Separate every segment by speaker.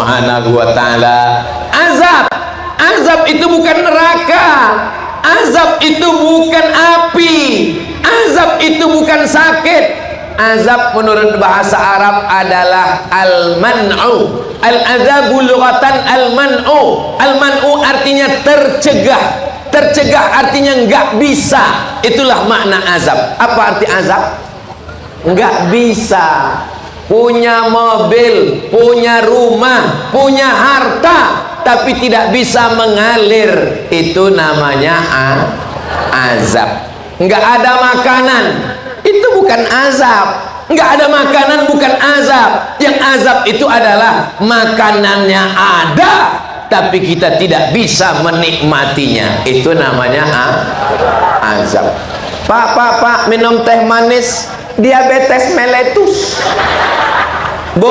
Speaker 1: Subhanahu wa ta'ala. Azab itu bukan neraka, azab itu bukan api, azab itu bukan sakit. Azab menurut bahasa Arab adalah al-man'u. Al-azabu lughatan al-man'u. Al-man'u artinya tercegah. Tercegah artinya nggak bisa. Itulah makna azab. Apa arti azab? Nggak bisa. Punya mobil, punya rumah, punya harta, tapi tidak bisa mengalir. Itu namanya azab. Nggak ada makanan, itu bukan azab. Nggak ada makanan bukan azab. Yang azab itu adalah makanannya ada, tapi kita tidak bisa menikmatinya. Itu namanya azab. Pak, minum teh manis, diabetes meletus. Bu,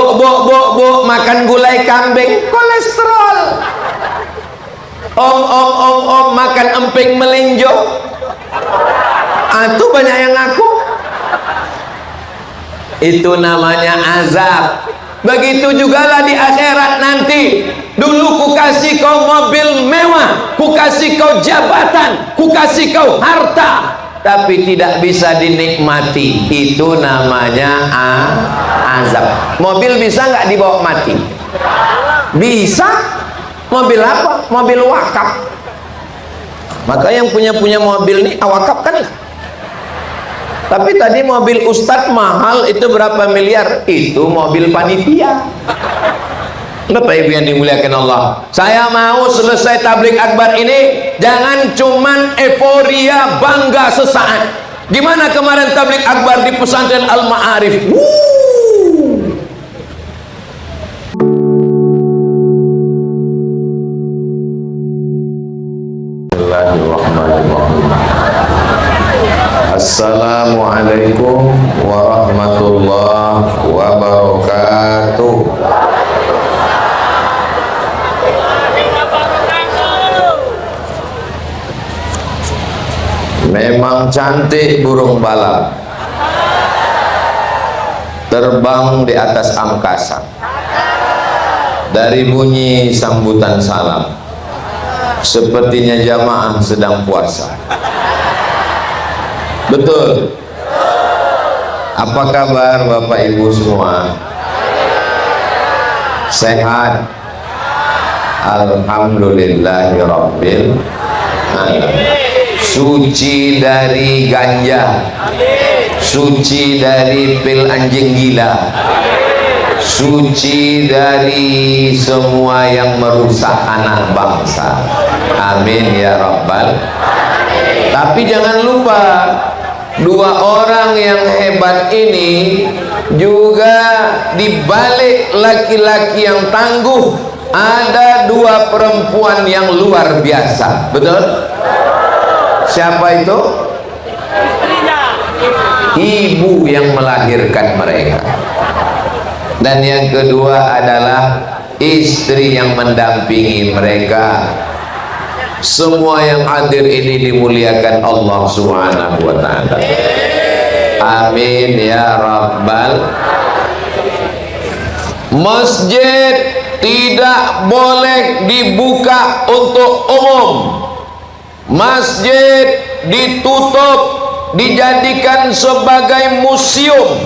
Speaker 1: makan gulai kambing, kolesterol. Om, makan emping melinjo. Itu banyak yang ngaku. Itu namanya azab. Begitu jugalah di akhirat nanti. Dulu ku kasih kau mobil mewah, ku kasih kau jabatan, ku kasih kau harta, tapi tidak bisa dinikmati. Itu namanya azab. Mobil bisa nggak dibawa mati? Bisa. Mobil apa? Mobil wakaf. Maka yang punya mobil nih wakaf kan? Tapi tadi mobil Ustadz mahal, itu berapa miliar? Itu mobil panitia. Bapak Ibu yang dimuliakan Allah, saya mau selesai tabligh akbar ini jangan cuman euforia bangga sesaat. Gimana kemarin tabligh akbar di pesantren Al-Ma'arif? Assalamualaikum warahmatullahi wabarakatuh. Memang cantik burung balap, terbang di atas angkasa. Dari bunyi sambutan salam, sepertinya jamaah sedang puasa. Betul. Apa kabar Bapak Ibu semua? Sehat? Alhamdulillahirabbil alamin. Suci dari ganja, suci dari pil anjing gila, suci dari semua yang merusak anak bangsa. Amin ya rabbal. Tapi jangan lupa, dua orang yang hebat ini juga dibalik laki-laki yang tangguh ada dua perempuan yang luar biasa. Betul? Siapa itu? Ibu yang melahirkan mereka. Dan yang kedua adalah istri yang mendampingi mereka. Semua yang hadir ini dimuliakan Allah Subhanahu wa ta'ala. Amin ya rabbal. Masjid tidak boleh dibuka untuk umum. Masjid ditutup, dijadikan sebagai museum.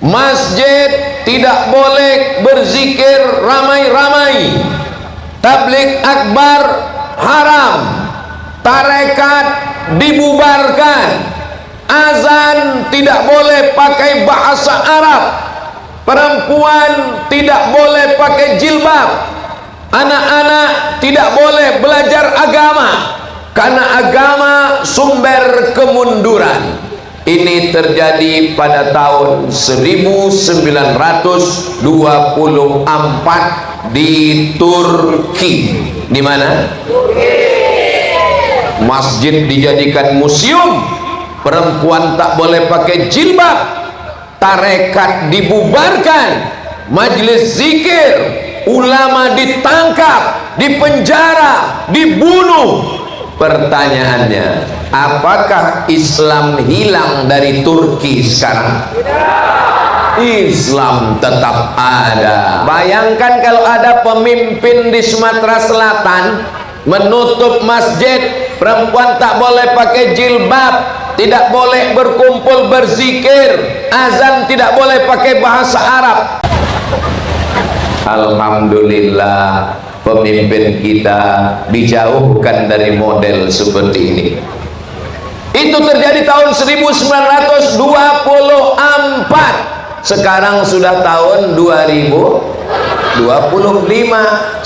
Speaker 1: Masjid tidak boleh berzikir ramai-ramai. Tabligh akbar haram. Tarekat dibubarkan. Azan tidak boleh pakai bahasa Arab. Perempuan tidak boleh pakai jilbab. Anak-anak tidak boleh belajar agama, karena agama sumber kemunduran. Ini terjadi pada tahun 1924 di Turki. Di mana? Masjid dijadikan museum, perempuan tak boleh pakai jilbab, tarekat dibubarkan, majelis zikir, ulama ditangkap, dipenjara, dibunuh. Pertanyaannya, apakah Islam hilang dari Turki sekarang? Islam tetap ada. Bayangkan kalau ada pemimpin di Sumatera Selatan menutup masjid, perempuan tak boleh pakai jilbab, tidak boleh berkumpul berzikir, azan tidak boleh pakai bahasa Arab. Alhamdulillah, pemimpin kita dijauhkan dari model seperti ini. Itu terjadi tahun 1924. Sekarang sudah tahun 2025,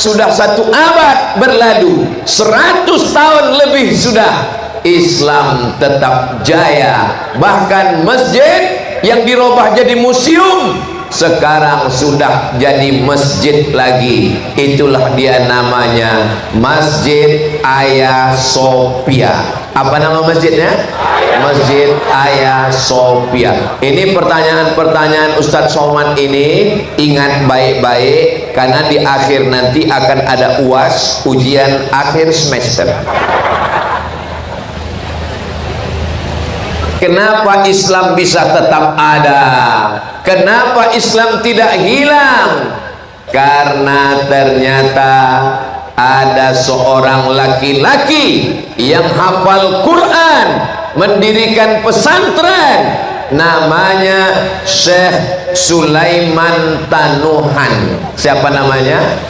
Speaker 1: sudah 1 abad berlalu, 100 tahun lebih sudah. Islam tetap jaya. Bahkan masjid yang dirubah jadi museum sekarang sudah jadi masjid lagi. Itulah dia namanya Masjid Hagia Sophia. Apa nama masjidnya? Masjid Hagia Sophia. Ini pertanyaan-pertanyaan Ustadz Somad ini ingat baik-baik, karena di akhir nanti akan ada UAS, ujian akhir semester. Kenapa Islam bisa tetap ada? Kenapa Islam tidak hilang? Karena ternyata ada seorang laki-laki yang hafal Quran, mendirikan pesantren, namanya Syekh Sulaiman Tanuhan. Siapa namanya?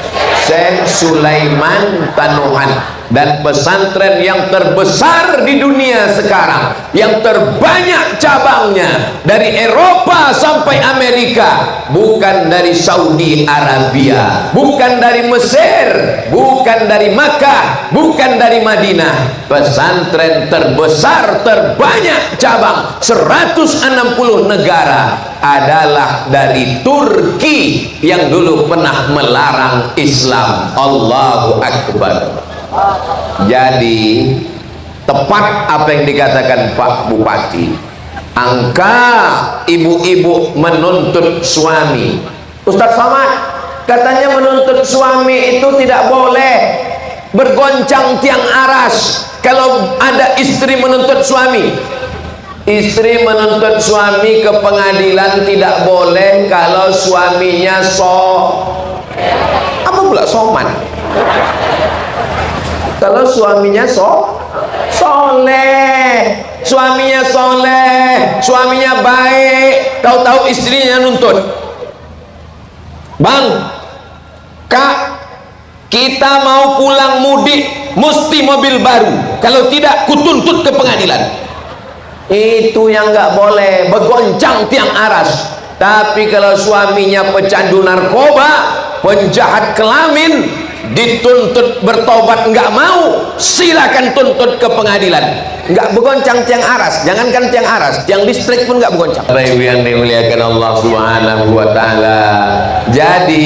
Speaker 1: Syekh Sulaiman Tanuhan. Dan pesantren yang terbesar di dunia sekarang, yang terbanyak cabangnya, dari Eropa sampai Amerika, bukan dari Saudi Arabia, bukan dari Mesir, bukan dari Makkah, bukan dari Madinah. Pesantren terbesar, terbanyak cabang, 160 negara, adalah dari Turki yang dulu pernah melarang Islam. Allahu Akbar. Jadi tepat apa yang dikatakan Pak Bupati. Angka ibu-ibu menuntut suami. Ustadz Somad katanya menuntut suami itu tidak boleh bergoncang tiang aras. Kalau ada istri menuntut suami, istri menuntut suami ke pengadilan tidak boleh kalau suaminya apa pula Somad? Kalau suaminya soleh, suaminya soleh, suaminya baik, tahu-tahu istrinya nuntut, Bang, Kak, kita mau pulang mudik, mesti mobil baru, kalau tidak kutuntut ke pengadilan. Itu yang nggak boleh, bergoncang tiang aras. Tapi kalau suaminya pecandu narkoba, penjahat kelamin, dituntut bertobat nggak mau, silakan tuntut ke pengadilan. Nggak bergoncang tiang aras, jangankan tiang aras, tiang listrik pun nggak bergoncang. Ibu yang dimuliakan Allah Subhanahu wa Ta'ala. Jadi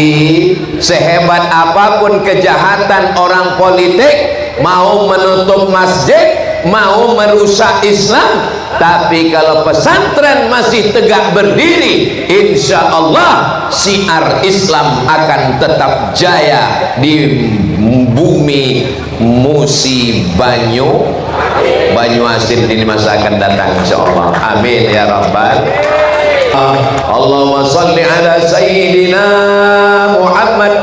Speaker 1: sehebat apapun kejahatan orang politik, mau menutup masjid, mau merusak Islam, tapi kalau pesantren masih tegak berdiri, insya Allah syiar Islam akan tetap jaya di bumi Musi Banyu Asin di masa akan datang, insya Allah. Amin ya Rabbal. Allahumma salli ala Sayyidina Muhammad.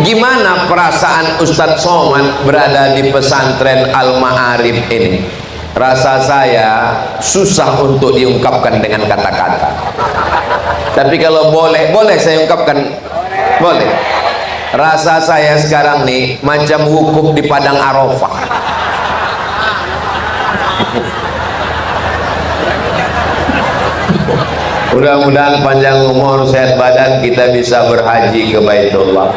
Speaker 1: Gimana perasaan Ustadz Somad berada di pesantren Al-Ma'arif ini? Rasa saya susah untuk diungkapkan dengan kata-kata. Tapi kalau boleh saya ungkapkan, boleh. Rasa saya sekarang nih macam wukuf di padang Arafah. Mudah-mudahan panjang umur, sehat badan, kita bisa berhaji ke Baitullah.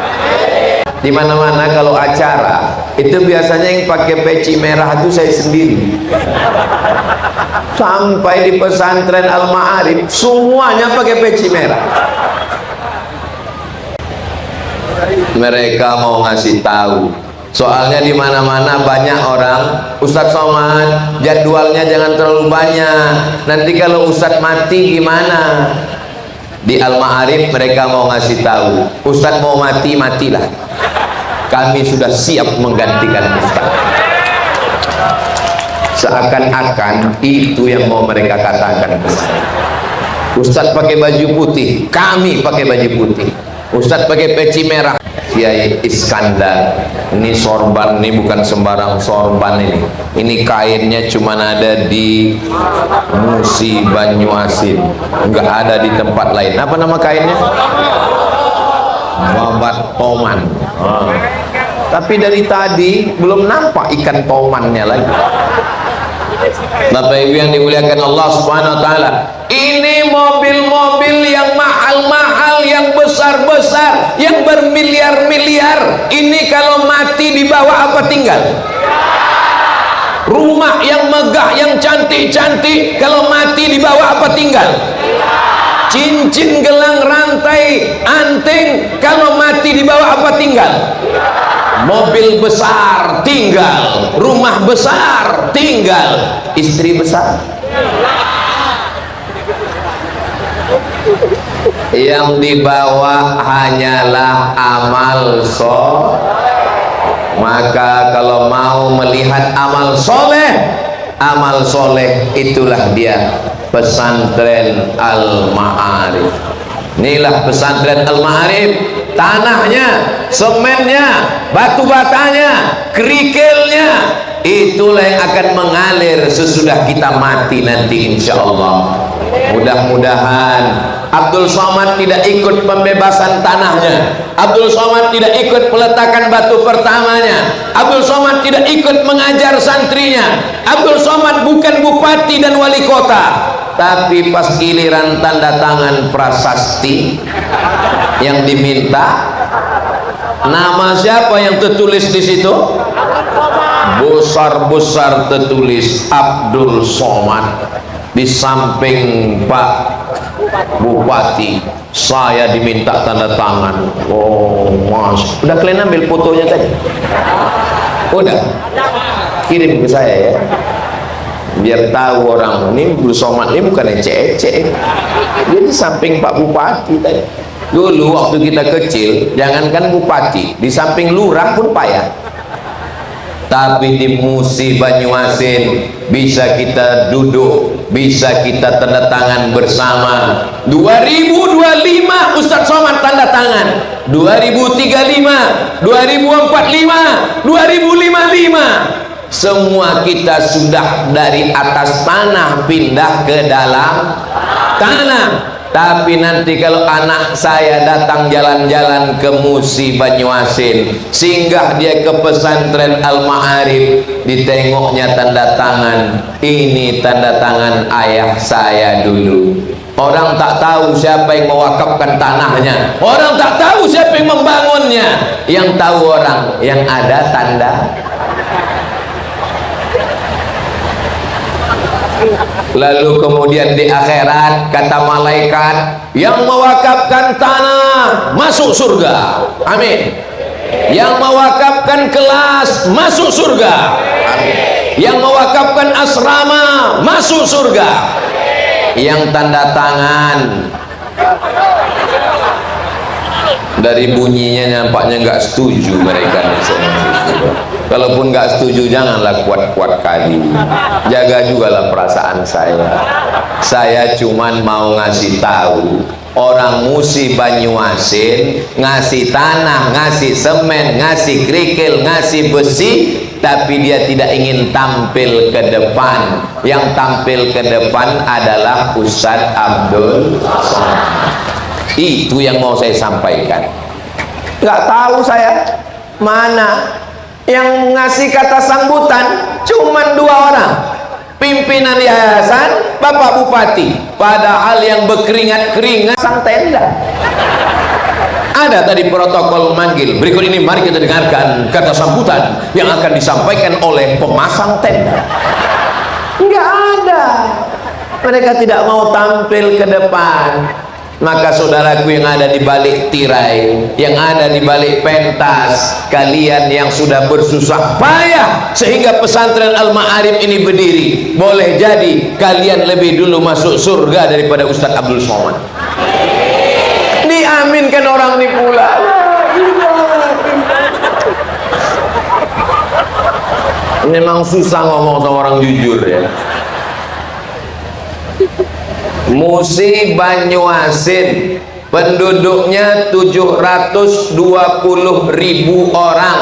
Speaker 1: Di mana-mana kalau acara itu biasanya yang pakai peci merah itu saya sendiri. Sampai di pesantren Al-Ma'arif semuanya pakai peci merah. Mereka mau ngasih tahu, soalnya di mana-mana banyak orang, Ustadz Somad jadwalnya jangan terlalu banyak, nanti kalau Ustadz mati gimana? Di Al-Ma'arif mereka mau ngasih tahu, Ustadz mau mati, matilah, kami sudah siap menggantikan Ustadz. Seakan-akan itu yang mau mereka katakan. Ustadz pakai baju putih, kami pakai baju putih. Ustadz pakai peci merah, Kiai Iskandar. Ini sorban, ini bukan sembarang sorban ini. Ini kainnya cuma ada di Musi Banyuasin, enggak ada di tempat lain. Apa nama kainnya? Wabat toman. Tapi dari tadi belum nampak ikan tomannya lagi. Bapak Ibu yang dimuliakan Allah Subhanahu wa taala, ini mobil-mobil yang mahal-mahal, yang besar-besar, yang bermiliar-miliar, ini kalau mati dibawa apa tinggal? Rumah yang megah, yang cantik-cantik, kalau mati dibawa apa tinggal? Cincin, gelang, rantai, anting, kalau mati dibawa apa tinggal? Mobil besar tinggal, rumah besar tinggal, istri besar. Yang dibawa hanyalah amal soleh. Maka kalau mau melihat amal soleh itulah dia pesantren Al-Ma'arif. Inilah pesantren Al-Ma'arif. Tanahnya, semennya, batu batanya, kerikilnya, itulah yang akan mengalir sesudah kita mati nanti insya Allah. Mudah-mudahan Abdul Somad tidak ikut pembebasan tanahnya, Abdul Somad tidak ikut peletakan batu pertamanya, Abdul Somad tidak ikut mengajar santrinya. Abdul Somad bukan bupati dan wali kota, tapi pas giliran tanda tangan prasasti yang diminta, nama siapa yang tertulis di situ? Besar-besar tertulis Abdul Somad. Di samping Pak Bupati, saya diminta tanda tangan. Oh mas, udah kalian ambil fotonya tadi? Udah, kirim ke saya ya, biar tahu orang ini Abdul Somad ini bukan ece-ece. Dia di samping Pak Bupati tadi. Dulu waktu kita kecil, jangankan bupati, di samping lurah pun payah. Tapi di Musi Banyuasin bisa kita duduk, bisa kita tanda tangan bersama. 2025 Ustadz Somad tanda tangan, 2035, 2045, 2055, semua kita sudah dari atas tanah pindah ke dalam tanah. Tapi nanti kalau anak saya datang jalan-jalan ke Musi Banyuasin, singgah dia ke pesantren Al-Ma'arif, ditengoknya tanda tangan, ini tanda tangan ayah saya dulu. Orang tak tahu siapa yang mewakafkan tanahnya, orang tak tahu siapa yang membangunnya. Yang tahu orang yang ada tanda. Lalu kemudian di akhirat kata malaikat, yang mewakafkan tanah masuk surga, amin. Yang mewakafkan kelas masuk surga, amin. Yang mewakafkan asrama masuk surga, amin. Yang tanda tangan, dari bunyinya nampaknya nggak setuju mereka. Kalaupun nggak setuju, janganlah kuat-kuat kali, jaga juga lah perasaan saya. Saya cuman mau ngasih tahu orang Musi Banyuasin, ngasih tanah, ngasih semen, ngasih kerikil, ngasih besi, tapi dia tidak ingin tampil ke depan. Yang tampil ke depan adalah Ustadz Abdul Somad. Itu yang mau saya sampaikan. Nggak tahu saya mana yang ngasih kata sambutan, cuman 2 orang, pimpinan yayasan, Bapak Bupati. Padahal yang berkeringat-keringat sang tenda. Ada tadi protokol manggil. Berikut ini mari kita dengarkan kata sambutan yang akan disampaikan oleh pemasang tenda. Nggak ada, mereka tidak mau tampil ke depan. Maka saudaraku yang ada di balik tirai, yang ada di balik pentas, kalian yang sudah bersusah payah sehingga pesantren Al-Ma'arif ini berdiri, boleh jadi kalian lebih dulu masuk surga daripada Ustadz Abdul Somad. Diaminkan orang ini pula. Memang susah ngomong sama orang jujur ya. Musi Banyuasin, penduduknya 720.000 orang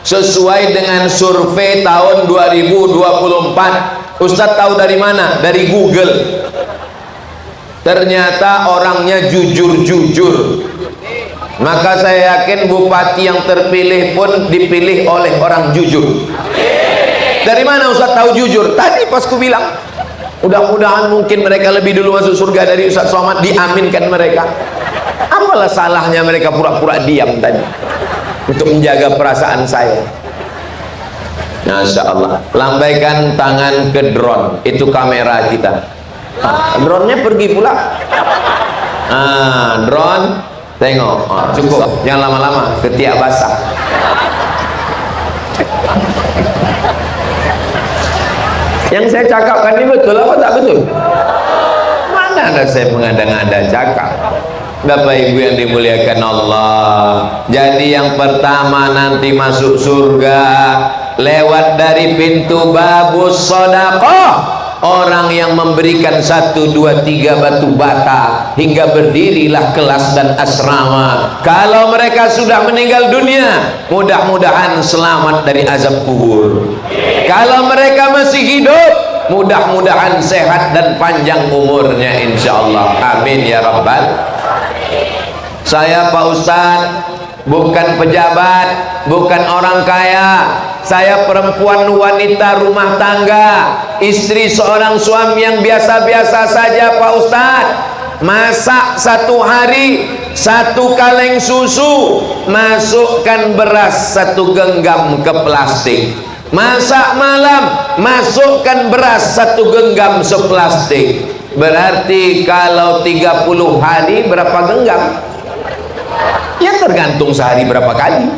Speaker 1: sesuai dengan survei tahun 2024. Ustadz tahu dari mana? Dari Google. Ternyata orangnya jujur-jujur. Maka saya yakin bupati yang terpilih pun dipilih oleh orang jujur. Dari mana Ustadz tahu jujur? Tadi pas ku bilang, mudah-mudahan mungkin mereka lebih dulu masuk surga dari Ustadz Somad, diaminkan mereka. Apalah salahnya mereka pura-pura diam tadi untuk menjaga perasaan saya. Masya Allah. Lambaikan tangan ke drone, itu kamera kita. Drone-nya pergi pula. Drone, tengok. Cukup, jangan lama-lama, ketiak basah. Yang saya cakapkan ini betul apa tak betul? Mana ada saya mengada-ngada cakap. Bapak Ibu yang dimuliakan Allah, jadi yang pertama nanti masuk surga lewat dari pintu babus sedekah, orang yang memberikan 1, 2, 3 batu bata hingga berdirilah kelas dan asrama. Kalau mereka sudah meninggal dunia, mudah-mudahan selamat dari azab kubur. Kalau mereka masih hidup, mudah-mudahan sehat dan panjang umurnya insyaallah. Amin ya rabbal. Saya Pak Ustadz bukan pejabat, bukan orang kaya. Saya perempuan wanita rumah tangga, istri seorang suami yang biasa-biasa saja Pak Ustadz. Masak satu hari 1 kaleng susu, masukkan beras 1 genggam ke plastik. Masak malam, masukkan beras 1 genggam seplastik. Berarti kalau 30 hari berapa genggam? Ya tergantung sehari berapa kali.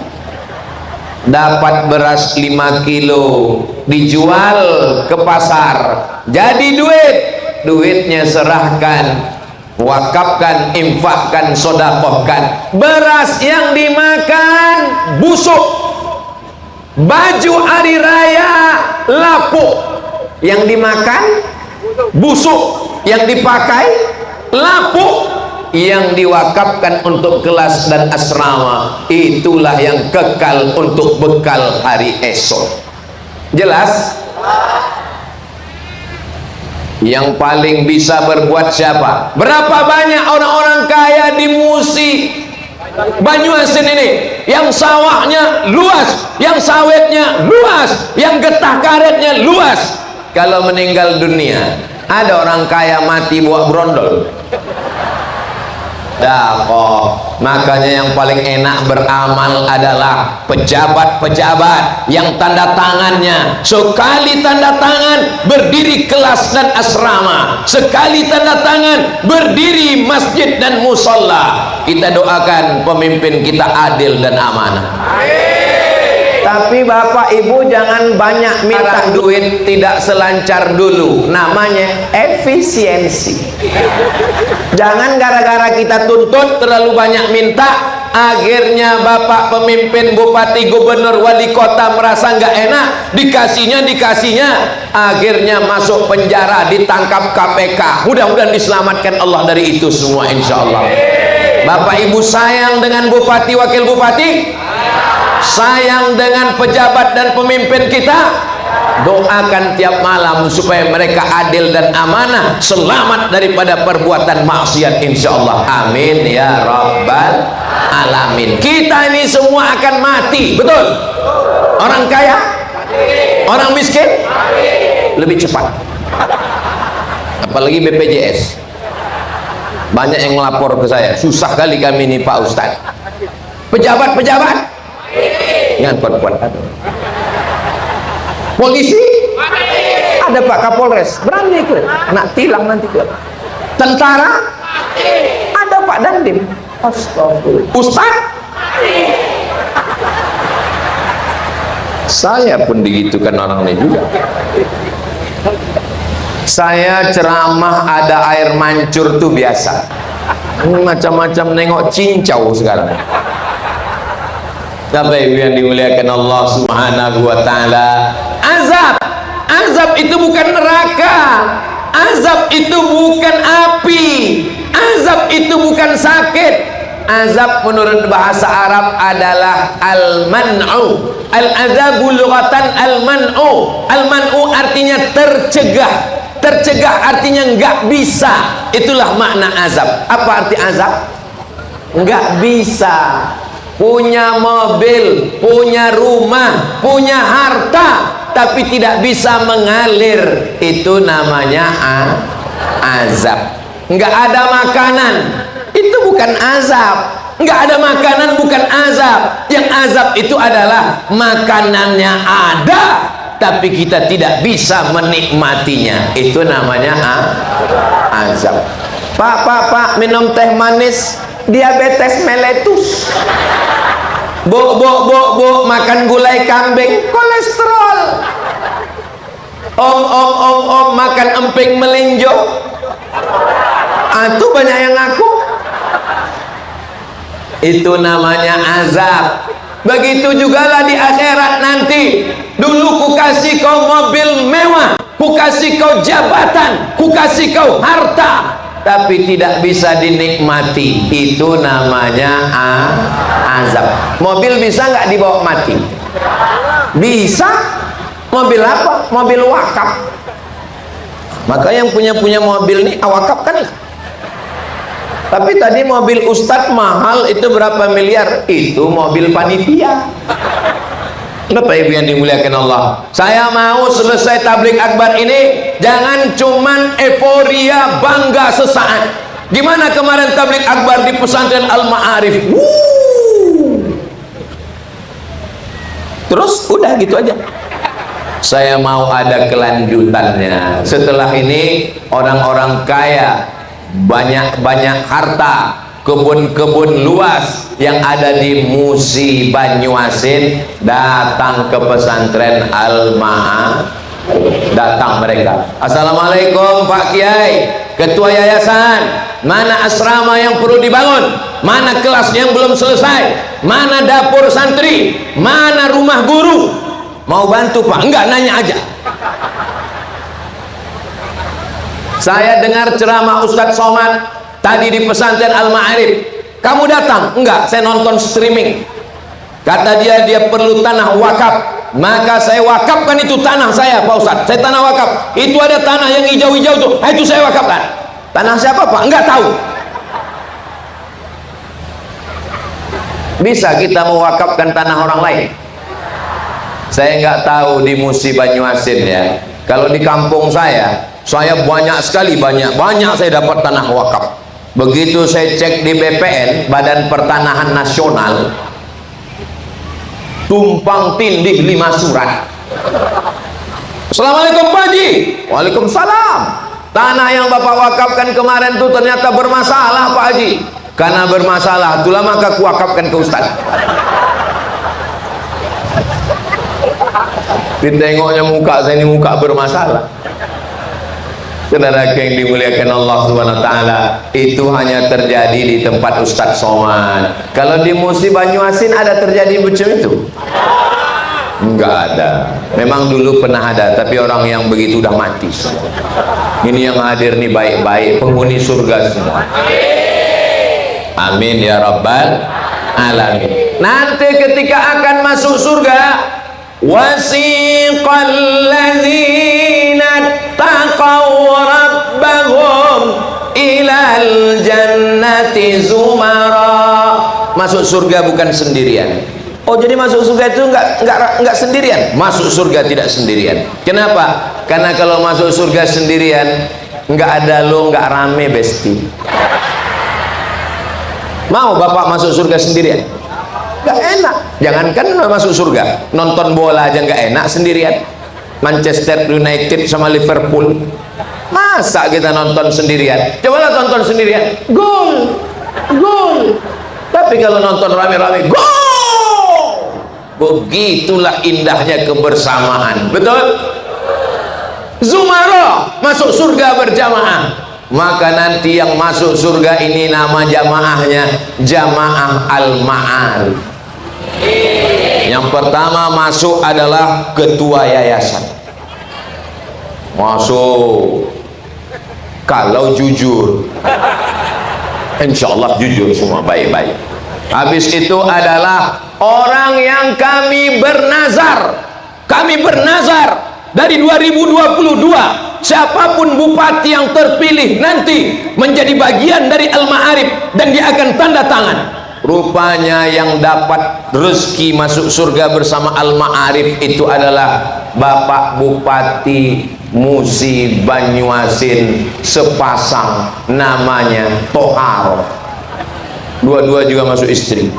Speaker 1: Dapat beras 5 kilo, dijual ke pasar, jadi duit. Duitnya serahkan, wakafkan, infakkan, sodakohkan. Beras yang dimakan busuk, baju hari raya lapuk, yang dimakan busuk, yang dipakai lapuk. Yang diwakafkan untuk kelas dan asrama, itulah yang kekal untuk bekal hari esok. Jelas? Yang paling bisa berbuat siapa? Berapa banyak orang-orang kaya di Musi Banyuasin ini yang sawahnya luas, yang sawitnya luas, yang getah karetnya luas. Kalau meninggal dunia, ada orang kaya mati bawa brondol. Makanya yang paling enak beramal adalah pejabat-pejabat yang tanda tangannya sekali tanda tangan berdiri kelas dan asrama, sekali tanda tangan berdiri masjid dan musola. Kita doakan pemimpin kita adil dan amanah. Tapi Bapak Ibu jangan banyak minta duit, tidak selancar dulu. Namanya efisiensi. Jangan gara-gara kita tuntut terlalu banyak minta, akhirnya Bapak pemimpin, bupati, gubernur, wali kota merasa nggak enak, dikasihnya, akhirnya masuk penjara, ditangkap KPK. Mudah-mudahan diselamatkan Allah dari itu semua insya Allah. Bapak Ibu sayang dengan bupati, wakil bupati, sayang dengan pejabat dan pemimpin kita. Doakan tiap malam supaya mereka adil dan amanah, selamat daripada perbuatan maksiat insyaallah. Amin ya rabbal alamin. Kita ini semua akan mati, betul? Orang kaya, orang miskin lebih cepat. Apalagi BPJS. Banyak yang melapor ke saya, susah kali kami ini Pak Ustadz. Pejabat-pejabat jangan kuat-kuat. Polisi ada Pak Kapolres, berani ikut, nak tilang nanti ke. Tentara ada Pak Dandim. Astagfirullah. Ustaz, saya pun digitukan orangnya juga. Saya ceramah ada air mancur tuh biasa. Macam-macam nengok cincau sekarang. Bapak Ibu yang dimuliakan Allah Subhanahu wa taala, azab itu bukan neraka, azab itu bukan api, azab itu bukan sakit. Azab menurut bahasa Arab adalah al-man'u. Al-azabu lughatan al-man'u. Al-man'u artinya tercegah. Tercegah artinya nggak bisa. Itulah makna azab. Apa arti azab? Nggak bisa. Punya mobil, punya rumah, punya harta, tapi tidak bisa mengalir, itu namanya azab. Nggak ada makanan, itu bukan azab. Nggak ada makanan bukan azab. Yang azab itu adalah makanannya ada, tapi kita tidak bisa menikmatinya, itu namanya azab. Pak, minum teh manis, diabetes meletus. Bu, makan gulai kambing, kolesterol. Om, makan emping melinjo. Itu banyak yang ngaku. Itu namanya azab. Begitu jugalah di akhirat nanti. Dulu ku kasih kau mobil mewah, ku kasih kau jabatan, ku kasih kau harta, tapi tidak bisa dinikmati, itu namanya azab. Mobil bisa nggak dibawa mati? Bisa. Mobil apa? Mobil wakaf. Maka yang punya mobil nih wakaf kan? Tapi tadi mobil Ustadz mahal, itu berapa miliar? Itu mobil panitia. Bapak Ibu yang dimuliakan Allah, saya mau selesai tabligh akbar ini jangan cuman euforia bangga sesaat. Gimana kemarin tabligh akbar di pesantren Al-Ma'arif? Terus udah gitu aja. Saya mau ada kelanjutannya. Setelah ini orang-orang kaya, banyak harta, kebun-kebun luas yang ada di Musi Banyuasin, datang ke pesantren Al-Ma'arif. Datang mereka, assalamualaikum Pak Kiai, ketua yayasan, mana asrama yang perlu dibangun, mana kelas yang belum selesai, mana dapur santri, mana rumah guru, mau bantu Pak? Enggak, nanya aja. Saya dengar ceramah Ustadz Somad tadi di pesantren Al-Ma'arif. Kamu datang? Enggak, saya nonton streaming. Kata dia perlu tanah wakaf, maka saya wakafkan itu tanah saya Pak Ustadz. Saya tanah wakaf. Itu ada tanah yang hijau-hijau tuh, itu saya wakafkan. Tanah siapa Pak? Enggak tahu. Bisa kita mewakafkan tanah orang lain? Saya nggak tahu di Musi Banyuasin ya. Kalau di kampung saya banyak sekali, banyak saya dapat tanah wakaf. Begitu saya cek di BPN, Badan Pertanahan Nasional, tumpang tindih 5 surat. Assalamualaikum Pak Haji. Waalaikumsalam. Tanah yang Bapak wakafkan kemarin tuh ternyata bermasalah Pak Haji. Karena bermasalah, itulah maka kuwakafkan ke Ustaz. Ditengoknya muka saya ini muka bermasalah. Saudara yang dimuliakan Allah Subhanahu wa taala, itu hanya terjadi di tempat Ustadz Somad. Kalau di Musi Banyuasin ada terjadi macam itu? Enggak ada. Memang dulu pernah ada, tapi orang yang begitu udah mati semua. Ini yang hadir nih baik-baik, penghuni surga semua. Amin ya rabbal alamin. Nanti ketika akan masuk surga, wasiqal ladzina taqaw rabbahum ilal jannati zumara. Masuk surga bukan sendirian. Oh, jadi masuk surga itu enggak sendirian. Masuk surga tidak sendirian. Kenapa? Karena kalau masuk surga sendirian enggak ada lo, enggak rame besti. Mau Bapak masuk surga sendirian? Gak enak. Jangankan masuk surga, nonton bola aja gak enak sendirian. Manchester United sama Liverpool, masa kita nonton sendirian? Cobalah tonton sendirian, gol. Tapi kalau nonton rame-rame, gol. Begitulah indahnya kebersamaan. Betul? Zumara, masuk surga berjamaah. Maka nanti yang masuk surga ini nama jamaahnya Jamaah Al-Ma'arif. Yang pertama masuk adalah ketua yayasan. Masuk kalau jujur, insya Allah jujur semua baik-baik. Habis itu adalah orang yang kami bernazar dari 2022 siapapun bupati yang terpilih nanti menjadi bagian dari Al-Ma'arif dan dia akan tanda tangan. Rupanya yang dapat rezeki masuk surga bersama Al-Ma'arif itu adalah Bapak Bupati Musi Banyuasin sepasang, namanya Toharo. Dua-dua juga masuk istri,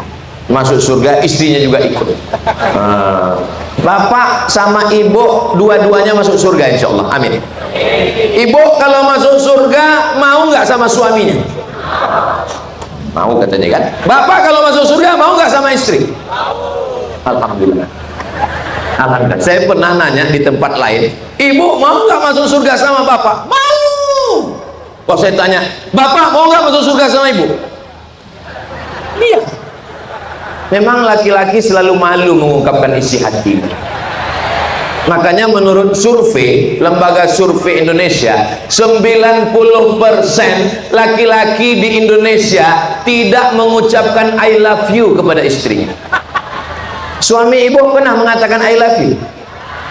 Speaker 1: masuk surga, istrinya juga ikut. Bapak sama ibu dua-duanya masuk surga insya Allah, amin. Ibu kalau masuk surga mau nggak sama suaminya? Mau katanya kan. Bapak kalau masuk surga mau nggak sama istri? Alhamdulillah. Alhamdulillah. Saya pernah nanya di tempat lain, ibu mau nggak masuk surga sama bapak? Mau. Kok saya tanya, bapak mau nggak masuk surga sama ibu? Iya. Memang laki-laki selalu malu mengungkapkan isi hati. Makanya menurut survei lembaga survei Indonesia, 90% laki-laki di Indonesia tidak mengucapkan I love you kepada istrinya. Suami ibu pernah mengatakan I love you?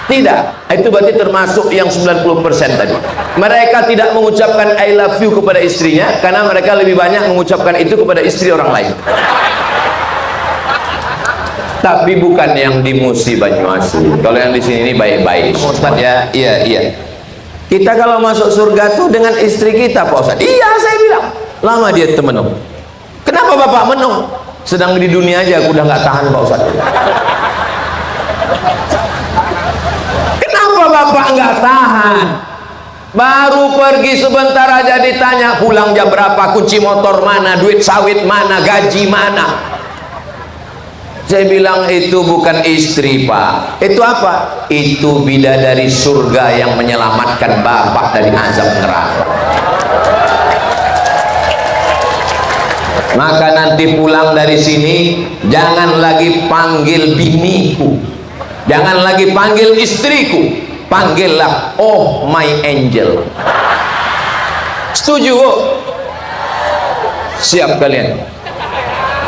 Speaker 1: Tidak. Itu berarti termasuk yang 90% tadi. Mereka tidak mengucapkan I love you kepada istrinya karena mereka lebih banyak mengucapkan itu kepada istri orang lain. Tapi bukan yang di Musi Banyuasin. Kalau yang di sini ini baik-baik. Ustaz ya, iya. Kita kalau masuk surga tuh dengan istri kita, Pak Ustaz. Iya, saya bilang. Lama dia menung. Kenapa Bapak menung? Sedang di dunia aja aku udah nggak tahan, Pak Ustaz. Kenapa Bapak nggak tahan? Baru pergi sebentar aja ditanya pulang jam berapa, kunci motor mana, duit sawit mana, gaji mana. Saya bilang itu bukan istri Pak. Itu apa? Itu bidadari surga yang menyelamatkan Bapak dari azab neraka. Maka nanti pulang dari sini jangan lagi panggil biniku, jangan lagi panggil istriku, panggillah oh my angel. Setuju? Siap kalian?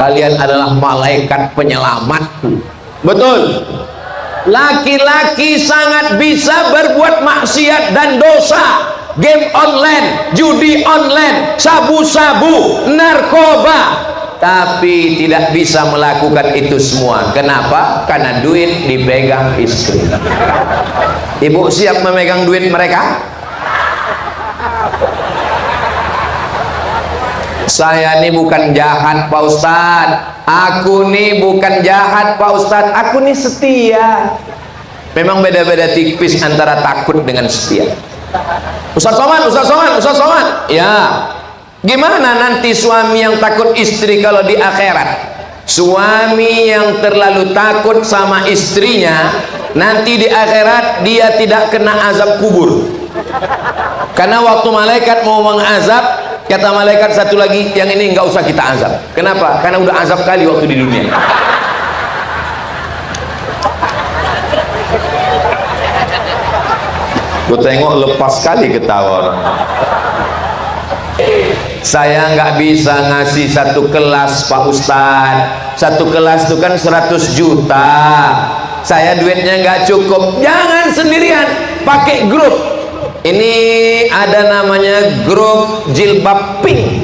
Speaker 1: Kalian adalah malaikat penyelamatku. Betul. Laki-laki sangat bisa berbuat maksiat dan dosa. Game online, judi online, sabu-sabu, narkoba, tapi tidak bisa melakukan itu semua. Kenapa? Karena duit dipegang istri. Ibu siap memegang duit mereka? Saya ini bukan jahat Pak Ustadz. Aku nih bukan jahat Pak Ustadz. Aku nih setia. Memang beda-beda tipis antara takut dengan setia. Ustadz Somad. Ya. Gimana nanti suami yang takut istri kalau di akhirat? Suami yang terlalu takut sama istrinya, nanti di akhirat dia tidak kena azab kubur. Karena waktu malaikat mau mengazab, kata malaikat satu lagi, yang ini nggak usah kita azab. Kenapa? Karena udah azab kali waktu di dunia. Gue tengok lepas kali ketawa orang. Saya nggak bisa ngasih satu kelas Pak Ustadz. Satu kelas itu kan 100 juta. Saya duitnya nggak cukup. Jangan sendirian, pakai grup. Ini ada namanya grup jilbab pink.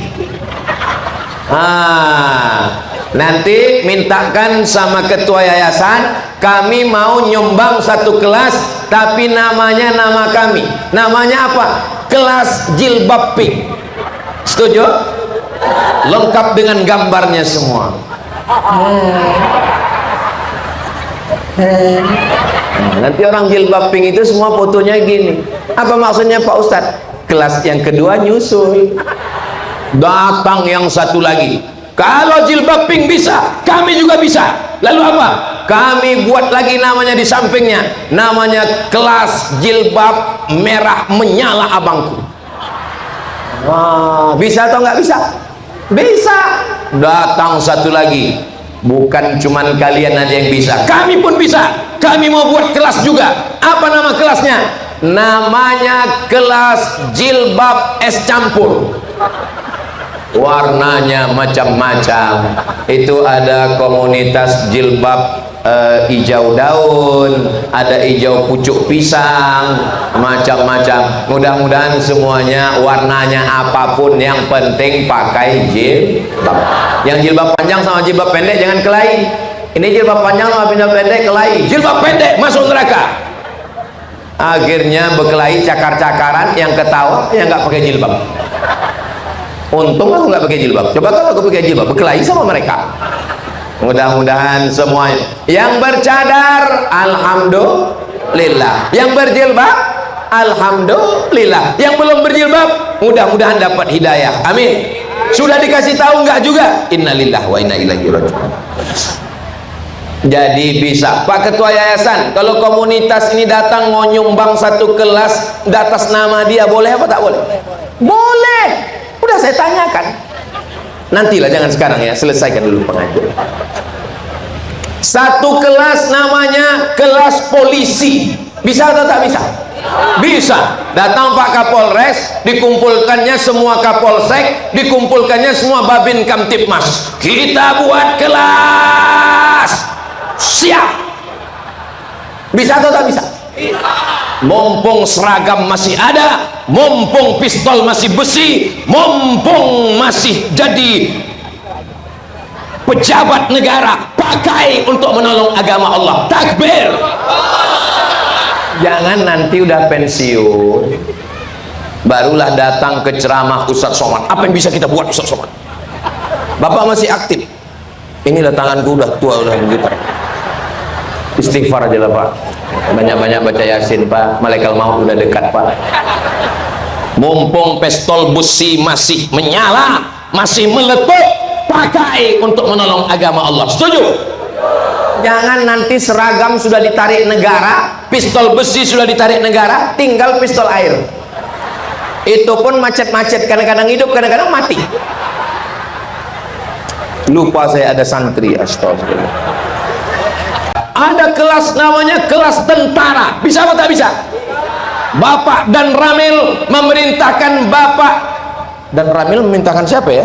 Speaker 1: Nanti mintakan sama ketua yayasan, kami mau nyumbang satu kelas, tapi namanya nama kami. Namanya apa? Kelas jilbab pink. Setuju? Lengkap dengan gambarnya semua. Nanti orang jilbab pink itu semua fotonya gini. Apa maksudnya Pak Ustadz? Kelas yang kedua nyusul. Datang yang satu lagi. Kalau jilbab pink bisa, kami juga bisa. Lalu apa? Kami buat lagi namanya di sampingnya. Namanya kelas jilbab merah menyala abangku. Wah, bisa atau nggak bisa? Bisa. Datang satu lagi. Bukan cuman kalian aja yang bisa, kami pun bisa. Kami mau buat kelas juga. Apa nama kelasnya? Namanya kelas jilbab es campur. Warnanya macam-macam. Itu ada komunitas jilbab hijau daun, ada hijau pucuk pisang, macam-macam. Mudah-mudahan semuanya warnanya apapun, yang penting pakai jilbab. Yang jilbab panjang sama jilbab pendek jangan kelahi. Ini jilbab panjang sama jilbab pendek kelahi. Jilbab pendek masuk neraka. Akhirnya berkelahi, cakar-cakaran, yang ketawa yang nggak pakai jilbab. Untung aku nggak pakai jilbab. Coba kalau aku pakai jilbab, berkelahi sama mereka. Mudah-mudahan semuanya yang bercadar alhamdulillah, yang berjilbab alhamdulillah, yang belum berjilbab mudah-mudahan dapat hidayah, amin. Sudah dikasih tahu nggak juga? Innalillahi wa inna ilaihi raji'un. Jadi bisa Pak Ketua Yayasan, kalau komunitas ini datang mau nyumbang satu kelas di atas nama dia, boleh apa tak boleh? Boleh. Udah saya tanyakan. Nantilah, jangan sekarang ya, selesaikan dulu pengajian. Satu kelas namanya kelas polisi, bisa atau tak bisa? Bisa. Datang Pak Kapolres, dikumpulkannya semua Kapolsek, dikumpulkannya semua Babin Kamtipmas, kita buat kelas. Siap. Bisa atau tak bisa? Mumpung seragam masih ada, mumpung pistol masih besi, mumpung masih jadi pejabat negara, pakai untuk menolong agama Allah. Takbir. Jangan nanti udah pensiun barulah datang ke ceramah Ustadz Somad. Apa yang bisa kita buat Ustadz Somad? Bapak masih aktif. Inilah tanganku udah tua, udah begitu. Istighfar aja lah Pak, banyak-banyak baca Yasin Pak, malaikat maut udah dekat Pak. Mumpung pistol besi masih menyala, masih meletup, pakai untuk menolong agama Allah. Setuju? Jangan nanti seragam sudah ditarik negara, pistol besi sudah ditarik negara, tinggal pistol air. Itu pun macet-macet, kadang-kadang hidup, kadang-kadang mati. Lupa saya ada santri, astagfirullah. Ada kelas namanya kelas tentara, bisa apa tak bisa? Bapak dan Ramil memerintahkan Bapak dan Ramil memerintahkan siapa ya?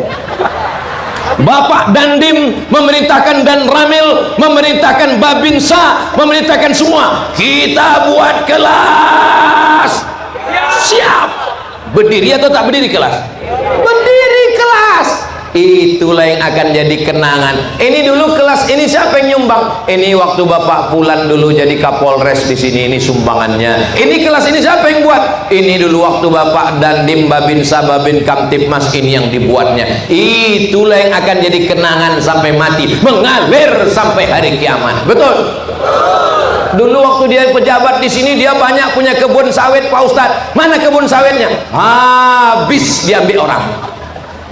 Speaker 1: Bapak dan Dim memerintahkan dan Ramil memerintahkan Babinsa, memerintahkan semua, kita buat kelas. Siap. Berdiri atau tak berdiri kelas? Berdiri kelas. Itulah yang akan jadi kenangan. Ini dulu kelas ini siapa yang nyumbang? Ini waktu Bapak Fulan dulu jadi Kapolres di sini, ini sumbangannya. Ini kelas ini siapa yang buat? Ini dulu waktu Bapak Dandim Babinsa Babin Kamtipmas, ini yang dibuatnya. Itulah yang akan jadi kenangan sampai mati, mengalir sampai hari kiamat. Betul? Dulu waktu dia pejabat di sini, dia banyak punya kebun sawit Pak Ustadz. Mana kebun sawitnya? Habis diambil orang.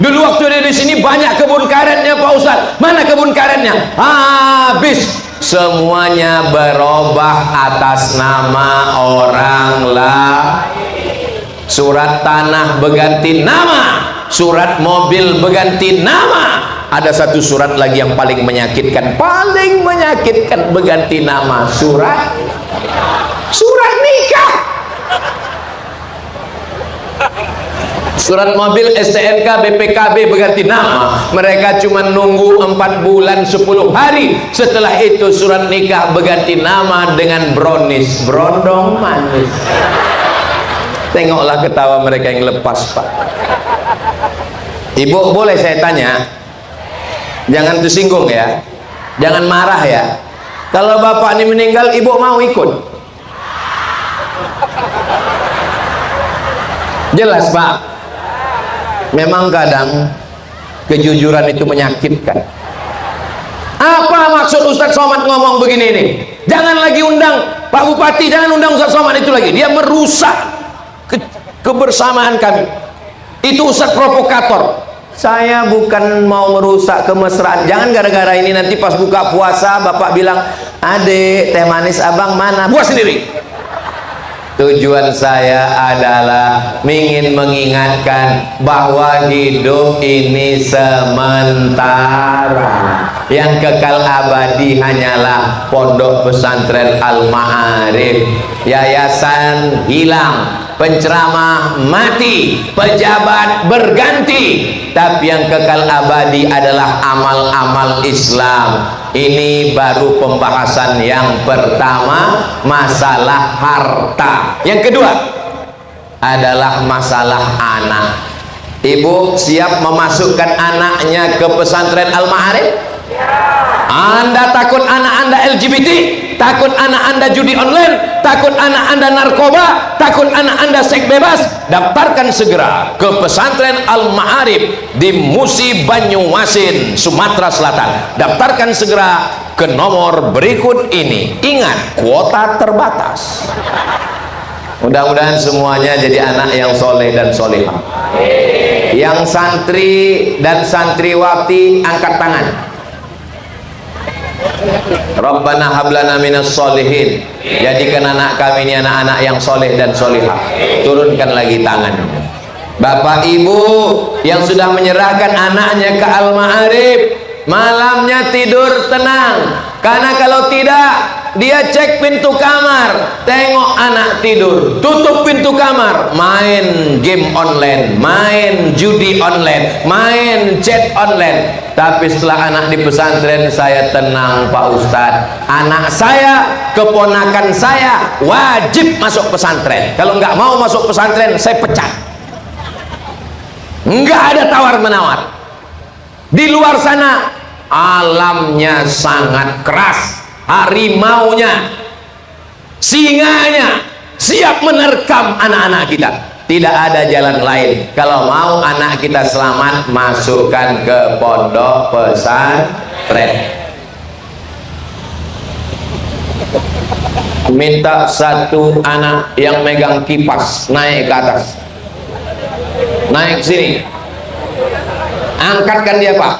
Speaker 1: Dulu waktu dia di sini banyak kebun karetnya Pak Ustadz. Mana kebun karetnya? Habis. Semuanya berubah atas nama orang lain. Surat tanah berganti nama, surat mobil berganti nama. Ada satu surat lagi yang paling menyakitkan berganti nama, surat nikah. Surat mobil STNK BPKB berganti nama, mereka cuma nunggu 4 bulan 10 hari. Setelah itu surat nikah berganti nama dengan brownies, brondong manis. Tengoklah ketawa mereka yang lepas Pak. Ibu boleh saya tanya, jangan tersinggung ya, jangan marah ya. Kalau bapak ini meninggal, ibu mau ikut? Jelas Pak. Memang kadang kejujuran itu menyakitkan. Apa maksud Ustadz Somad ngomong begini nih? Jangan lagi undang Pak Bupati, jangan undang Ustadz Somad itu lagi. Dia merusak kebersamaan kami. Itu Ustadz provokator. Saya bukan mau merusak kemesraan. Jangan gara-gara ini nanti pas buka puasa bapak bilang, "Adek, teh manis abang mana?" Buat sendiri. Tujuan saya adalah ingin mengingatkan bahwa hidup ini sementara. yang kekal abadi hanyalah Pondok Pesantren Al-Ma'arif. Yayasan hilang, penceramah mati, pejabat berganti, tapi yang kekal abadi adalah amal-amal Islam. Ini baru pembahasan yang pertama, masalah harta. Yang kedua adalah masalah anak. Ibu siap memasukkan anaknya ke pesantren Al-Ma'arif? Anda takut anak Anda LGBT? Takut anak Anda judi online? Takut anak Anda narkoba? Takut anak Anda seks bebas? Daftarkan segera ke pesantren Al-Ma'arif di Musi Banyuasin, Sumatera Selatan. Daftarkan segera ke nomor berikut ini. Ingat, kuota terbatas. Mudah-mudahan semuanya jadi anak yang soleh dan solehah. Yang santri dan santriwati angkat tangan. Rabbana hablana minas solihin. Jadikan anak kami ini anak-anak yang soleh dan solehah. Turunkan lagi tangan. Bapak ibu yang sudah menyerahkan anaknya ke Al-Ma'arif, malamnya tidur tenang. Karena kalau tidak, dia cek pintu kamar, tengok anak tidur, tutup pintu kamar, main game online, main judi online, main chat online. Tapi setelah anak di pesantren, saya tenang Pak Ustadz. Anak saya, keponakan saya wajib masuk pesantren. Kalau nggak mau masuk pesantren, saya pecat. Nggak ada tawar-menawar. Di luar sana alamnya sangat keras, harimaunya, singanya siap menerkam anak-anak kita. Tidak ada jalan lain. Kalau mau anak kita selamat, masukkan ke pondok pesantren. Minta satu anak yang megang kipas naik ke atas, naik sini, angkatkan dia Pak,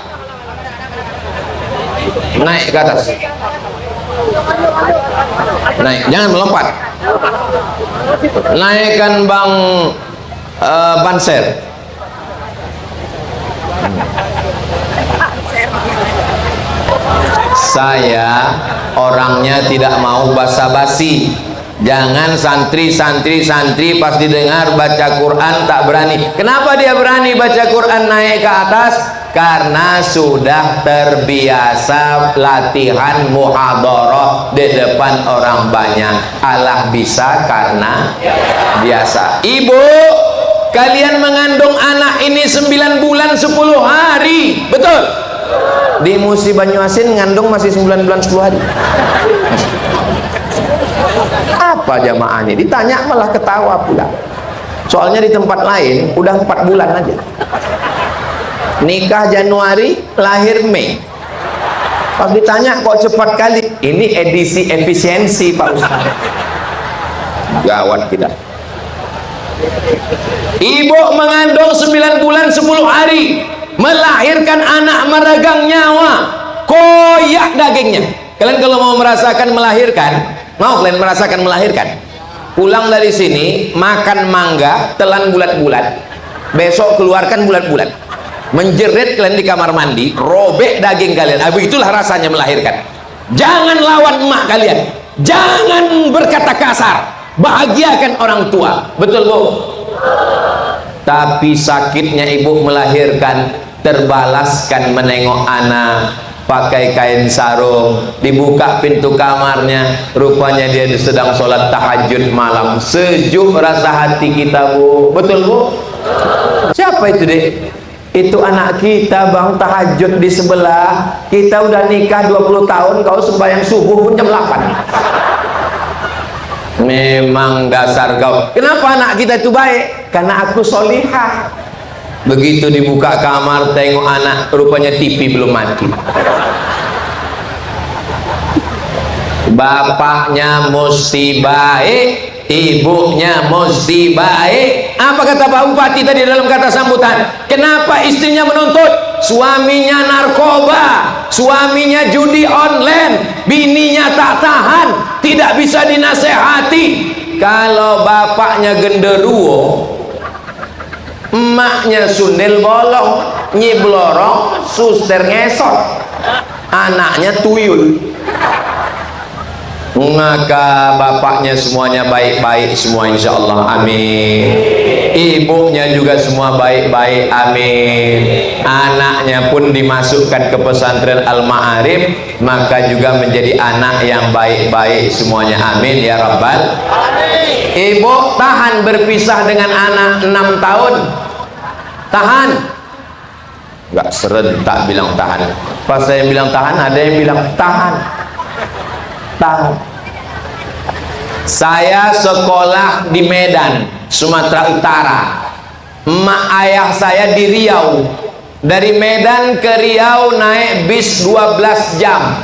Speaker 1: naik ke atas, naik, jangan melompat, naikkan Bang Banser. Saya orangnya tidak mau basa-basi. Jangan santri pas didengar baca Quran tak berani. Kenapa dia berani baca Quran naik ke atas? Karena sudah terbiasa latihan muhadharah di depan orang banyak. Allah bisa karena biasa. Ibu, kalian mengandung anak ini 9 bulan 10 hari, betul? Di Musi Banyuasin ngandung masih 9 bulan 10 hari. Apa jamaahnya? Ditanya malah ketawa pula. Soalnya di tempat lain udah 4 bulan aja. Nikah Januari, lahir Mei. Pas ditanya kok cepat kali? Ini edisi efisiensi Pak Ustaz. Gawat kita. Ibu mengandung 9 bulan 10 hari, melahirkan anak meregang nyawa, koyak dagingnya. Kalian kalau mau merasakan melahirkan, mau kalian merasakan melahirkan, pulang dari sini makan mangga telan bulat-bulat, besok keluarkan bulat-bulat, menjerit kalian di kamar mandi, robek daging kalian. Itulah rasanya melahirkan. Jangan lawan emak kalian, jangan berkata kasar, bahagiakan orang tua, betul Bu? Tapi sakitnya ibu melahirkan terbalaskan menengok anak pakai kain sarung, dibuka pintu kamarnya, rupanya dia sedang sholat tahajud malam. Sejuk rasa hati kita Bu, betul Bu? Siapa itu dek? Itu anak kita Bang, tahajud di sebelah. Kita udah nikah 20 tahun, kau sembahyang subuh pun jam 8. Memang dasar kau. Kenapa anak kita itu baik? Karena aku solihah. Begitu dibuka kamar, tengok anak, rupanya TV belum mati. Bapaknya mesti baik, ibunya mesti baik. Apa kata Pak Bupati tadi dalam kata sambutan? Kenapa istrinya menuntut? Suaminya narkoba, suaminya judi online, bininya tak tahan, tidak bisa dinasehati. Kalau bapaknya genderuwo, emaknya sundel bolong, nyiblorong, suster ngesot. anaknya tuyul. Maka bapaknya semuanya baik-baik semua, insya Allah, amin. Ibunya juga semua baik-baik, amin. Anaknya pun dimasukkan ke pesantren Al-Ma'arif, maka juga menjadi anak yang baik-baik semuanya, amin ya rabbal alamin. Ibu tahan berpisah dengan anak 6 tahun, tahan. Enggak serentak bilang tahan. Pas saya bilang tahan, ada yang bilang tahan. Tahan. Saya sekolah di Medan, Sumatera Utara. Emak ayah saya di Riau. Dari Medan ke Riau naik bis 12 jam.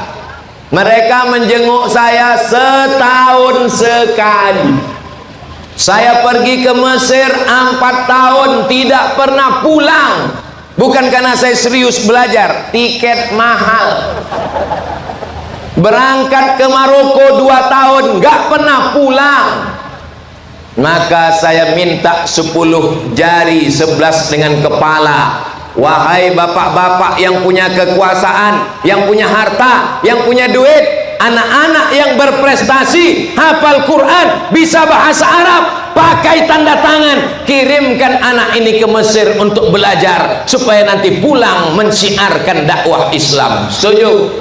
Speaker 1: Mereka menjenguk saya setahun sekali. Saya pergi ke Mesir 4 tahun tidak pernah pulang. Bukan karena saya serius belajar, tiket mahal. Berangkat ke Maroko 2 tahun nggak pernah pulang. Maka saya minta 10 jari 11 dengan kepala. Wahai bapak-bapak yang punya kekuasaan, yang punya harta, yang punya duit, anak-anak yang berprestasi, hafal Quran, bisa bahasa Arab, pakai tanda tangan, kirimkan anak ini ke Mesir untuk belajar supaya nanti pulang mensiarkan dakwah Islam. Setuju?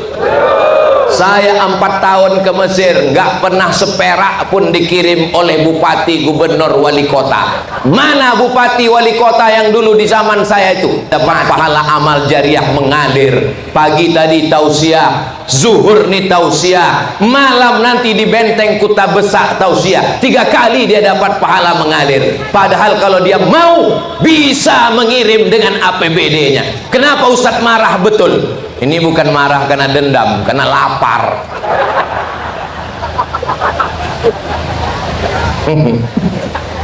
Speaker 1: Saya 4 tahun ke Mesir, nggak pernah seperak pun dikirim oleh bupati, gubernur, wali kota. Mana bupati, wali kota yang dulu di zaman saya itu dapat pahala amal jariah mengalir. Pagi tadi tausiah, zuhur nih tausiah, malam nanti di benteng Kuta Besak tausiah. 3 kali dia dapat pahala mengalir. Padahal kalau dia mau bisa mengirim dengan APBD-nya. Kenapa Ustadz marah? Betul. Ini bukan marah karena dendam, karena lapar.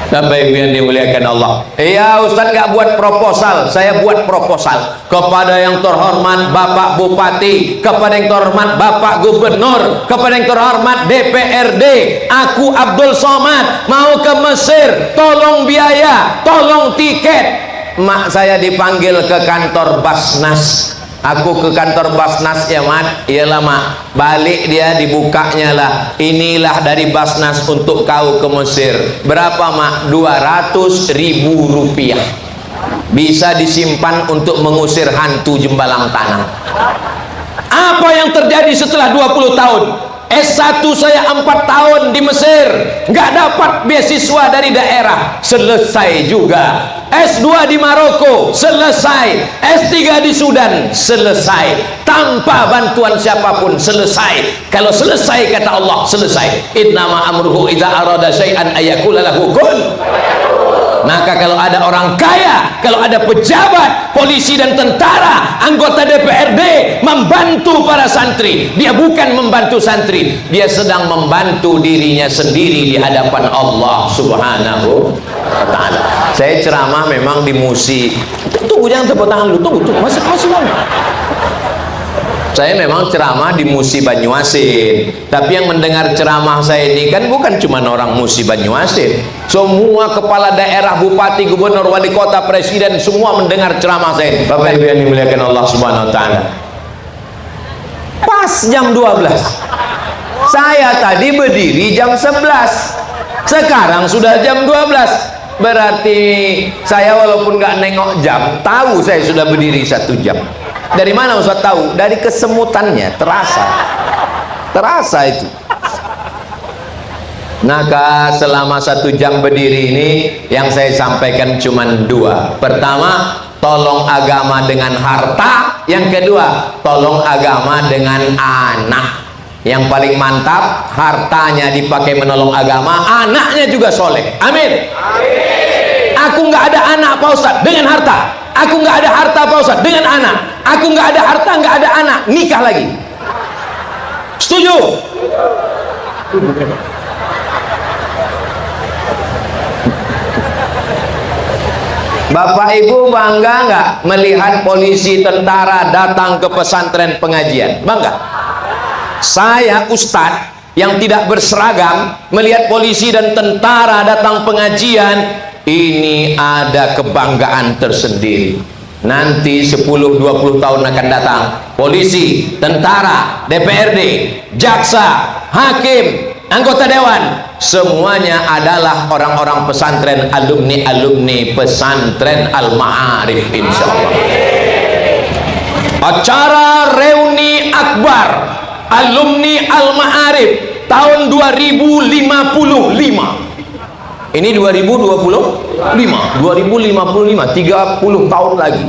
Speaker 1: Bapak Ibu yang dimuliakan Allah. Iya, Ustaz nggak buat proposal, saya buat proposal kepada yang terhormat Bapak Bupati, kepada yang terhormat Bapak Gubernur, kepada yang terhormat DPRD. Aku Abdul Somad mau ke Mesir, tolong biaya, tolong tiket. Mak saya dipanggil ke kantor Basnas. Aku ke kantor Basnas, ya Mat, iyalah Mak. Balik dia, dibukanya lah, inilah dari Basnas untuk kau ke Mesir. Berapa Mak? 200.000 rupiah. Bisa disimpan untuk mengusir hantu Jembalang Tanah. Apa yang terjadi setelah 20 tahun? S1 saya 4 tahun di Mesir, nggak dapat beasiswa dari daerah, selesai juga. S2 di Maroko, selesai. S3 di Sudan, selesai. Tanpa bantuan siapapun, selesai. Kalau selesai, kata Allah, selesai. Innama amruhu idza arada syai'an ayyaqula lahu kun. Maka kalau ada orang kaya, kalau ada pejabat, polisi dan tentara, anggota DPRD membantu para santri, dia bukan membantu santri, dia sedang membantu dirinya sendiri di hadapan Allah Subhanahu wa ta'ala. Saya ceramah memang di Musi. Tunggu, jangan tepuk tangan dulu, tunggu, masih lama. Saya memang ceramah di Musi Banyuasin, tapi yang mendengar ceramah saya ini kan bukan cuma orang Musi Banyuasin, semua kepala daerah, bupati, gubernur, wali kota, presiden, semua mendengar ceramah saya. Bapak Ibu yang dimuliakan Allah Subhanahu wa ta'ala. Pas jam 12, saya tadi berdiri jam 11, sekarang sudah jam 12. Berarti saya walaupun nggak nengok jam, tahu saya sudah berdiri 1 jam. Dari mana Ustaz tahu? Dari kesemutannya, terasa itu. Maka selama 1 jam berdiri ini yang saya sampaikan cuma 2. Pertama, tolong agama dengan harta. Yang kedua, tolong agama dengan anak. Yang paling mantap, hartanya dipakai menolong agama, anaknya juga soleh. Amin. Aku nggak ada anak Pak Ustaz, dengan harta. Aku nggak ada harta Pak Ustaz, dengan anak. Aku nggak ada harta, nggak ada anak, nikah lagi. Setuju? Bapak Ibu bangga nggak melihat polisi, tentara datang ke pesantren pengajian? Bangga? Saya Ustadz yang tidak berseragam melihat polisi dan tentara datang pengajian, ini ada kebanggaan tersendiri. nanti 10-20 tahun akan datang, polisi, tentara, DPRD, jaksa, hakim, anggota dewan, semuanya adalah orang-orang pesantren, alumni pesantren Al-Ma'arif, insyaallah. Acara reuni akbar alumni Al-Ma'arif tahun 2055. Ini 2025, 30 tahun lagi.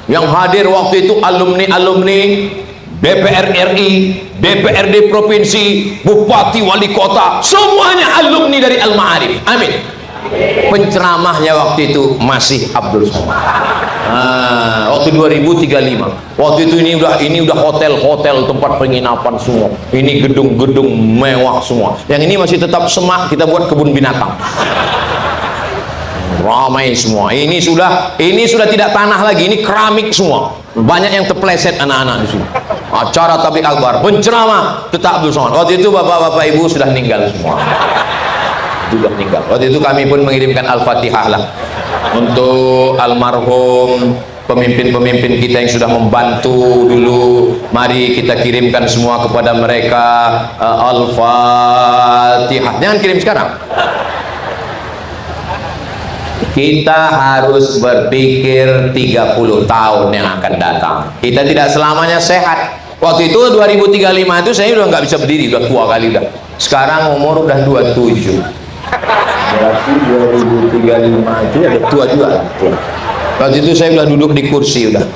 Speaker 1: Yang hadir waktu itu alumni-alumni DPR RI, DPRD provinsi, bupati, wali kota, semuanya alumni dari Al-Ma'arif. Amin. Penceramahnya waktu itu masih Abdul Somad. Waktu 2035. Waktu itu ini udah hotel-hotel, tempat penginapan semua. Ini gedung-gedung mewah semua. Yang ini masih tetap semak, kita buat kebun binatang. Ramai semua. Ini sudah tidak tanah lagi, ini keramik semua. Banyak yang terpleset anak-anak di sini. Acara tabligh akbar, penceramah tetap Abdul Somad. Waktu itu bapak-bapak ibu sudah meninggal semua. Sudah meninggal. Waktu itu kami pun mengirimkan Al-Fatihah lah untuk almarhum pemimpin-pemimpin kita yang sudah membantu dulu. Mari kita kirimkan semua kepada mereka Al-Fatihah. Jangan kirim sekarang. Kita harus berpikir 30 tahun yang akan datang. Kita tidak selamanya sehat. Waktu itu 2035 itu saya udah nggak bisa berdiri, udah tua kali udah. Sekarang umur udah 27. Berarti 2035 itu udah tua juga. Waktu itu saya udah duduk di kursi udah.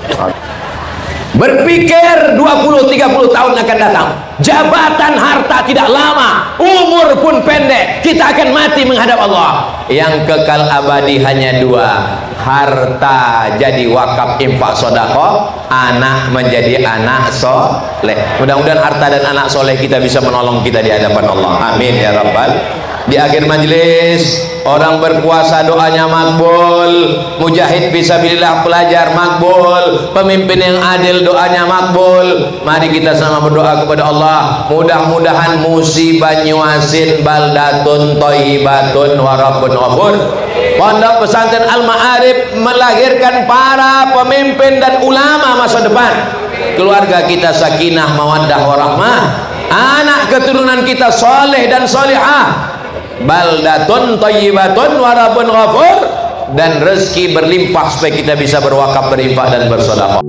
Speaker 1: Berpikir 20-30 tahun akan datang. Jabatan harta tidak lama, umur pun pendek. Kita akan mati menghadap Allah. Yang kekal abadi hanya dua: harta jadi wakaf, infak, sedekah, anak menjadi anak soleh. Mudah-mudahan harta dan anak soleh kita bisa menolong kita di hadapan Allah. Amin ya rabbal. Di akhir majelis, orang berpuasa doanya makbul, mujahid fisabilillah pelajar makbul, pemimpin yang adil doanya makbul. Mari kita sama berdoa kepada Allah, mudah-mudahan musibah nyuasin baldatun thayyibatun wa rabbun ghafur. Pondok pesantren Al-Ma'arif melahirkan para pemimpin dan ulama masa depan. Keluarga kita sakinah, mawaddah, warahmah. Anak keturunan kita soleh dan solihah. Baldatun thayyibatun wa rabbun ghafur, dan rezeki berlimpah supaya kita bisa berwakaf, berinfak dan bersedekah.